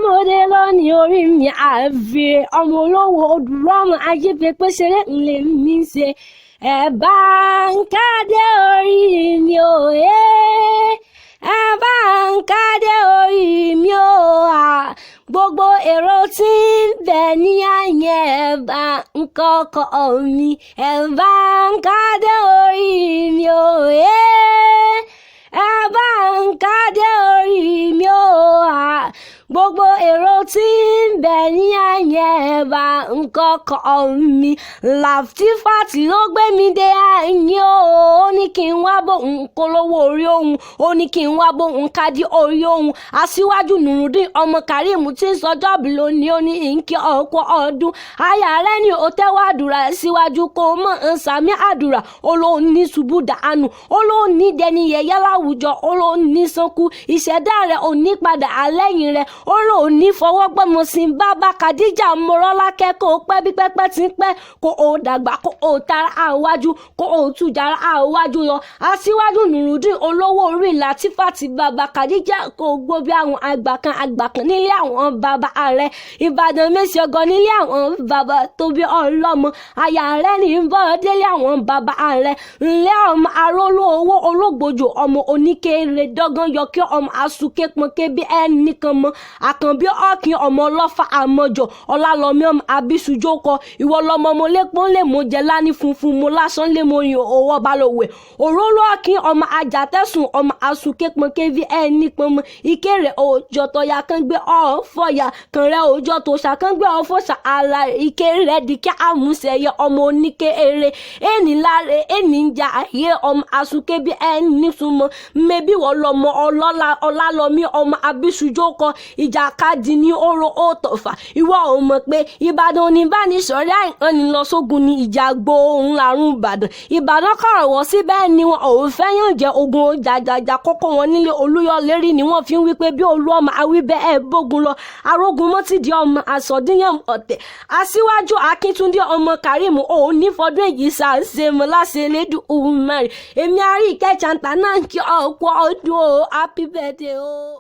mọ́dé lónìí orí mi àfi ọmọ olówó odùrọ̀mù ajípépé ṣeré ńlẹ̀ mi ṣe ẹ̀ bá ń kádé orí mi ò ẹ̀ bá ń kádé orí mi ò gbogbo èrò tí ń bẹ ní àyẹ̀ ẹ̀ bá ń kọ́kọ́ mi ẹ̀ bá ń kádé orí mi ò ẹ̀ bá ń kádé orí mi ò gbogbo èrò tí ń bẹ ní àyẹ̀ ẹ̀ bá ń kọ́kọ́ mi Latifat ló gbé mi dé àyìn ó ní kí n wá bóun polówó orí òun ó ní kí n wá bóun kádì orí òun Aṣíwájú Nurudeen ọmọ Karim tí ń sọjọ́ bí lónìí ó ní ìǹkí ọ̀pọ̀ ọdún aya rẹ̀ ni ó tẹ́wọ́ àdúrà síwájú kó mọ̀ ń sàmì àdúrà ó lóun ní ṣubú dànù ó lóun ní dẹni yẹ̀yẹ́ láwùjọ ó lóun ní sankú ìṣẹ̀dá rẹ̀ ò ní padà àlẹ́yìn rẹ̀ ó lóun ní fọwọ́ gbọ́mọ sí bàbá Khadija mọ́rọ́lá kẹ́kọ̀ọ́ pẹ́ bí pẹ́pẹ́ ti ń pẹ́ kó o dàgbà kó o tara àwájú kó o tùjára àwájú lọ Aṣíwájú Nurudeen olówó orí Latifat bàbá Khadija kó o gbó bí àwọn àgbà kan nílé àwọn bàbá rẹ̀ Ìbàdàn Mèsì ọgọ́ nílé àwọn bàbá tó bí ọlọ́mọ aya rẹ̀ ní bọ́ délé àwọn bàbá rẹ̀ ńlẹ́ ọmọ aróló owó ológbòjò ọmọ oníkéré dọ́gán yọ kí ọmọ asùké pọnké bí ẹnìkan mọ́ àkànbí ọ̀kìn ọmọ ọlọ́fà àmọ́jọ ọlálọ́mí ọmọ abisujókọ ìwọ lọmọ mo lépọ́n lè mo jẹ láni funfun mo lásán lè mo rìn owó balùwẹ̀ òróró ọ̀kìn ọmọ ajátẹ́sùn ọmọ asùké pọnké bí ẹnìkan mọ́ ìkéré òòjọ́ tọ́ya kan gbé ọ̀fọ̀yà kan rẹ̀ òòjọ́ tó ṣàkángbé ọ̀fọ̀ṣà àlà ìkéré rẹ̀ di kí àmúṣẹyẹ ọmọ oníkéré ẹni láre ẹni ń jà ayé ọmọ asùké bí ẹni súnmọ́ mẹ́bí wọ́n lọmọ ọlálọ́mí ọmọ abisujókọ ìjàkadì ní oró òtọ̀fà ìwọ ò mọ̀ pé Ìbàdàn oníbánisọ̀rẹ́ àìkán ni lọ sógun ní ìjà gbóhùn lárùn Ìbàdàn kọ̀rọ̀ wọ́n síbẹ̀ ni wọn ò fẹ́yàn jẹ́ ogun jàjàjà kókó wọn nílé Olúyọ̀lérí ni wọ́n fi ń wí pé bí olú ọmọ awíbẹ́ ẹ̀ bógun lọ arógun mọ́tìdí ọmọ àsọdíyàn ọ̀tẹ̀ Aṣíwájú Akíntúndé ọmọ Karim òun ní fọdún èyí ṣàṣemọ láṣẹ lédùn ọmọ rẹ̀ èmi àrí ìkẹjàntà náà kí ọ̀pọ̀ ọdún o happy birthday o.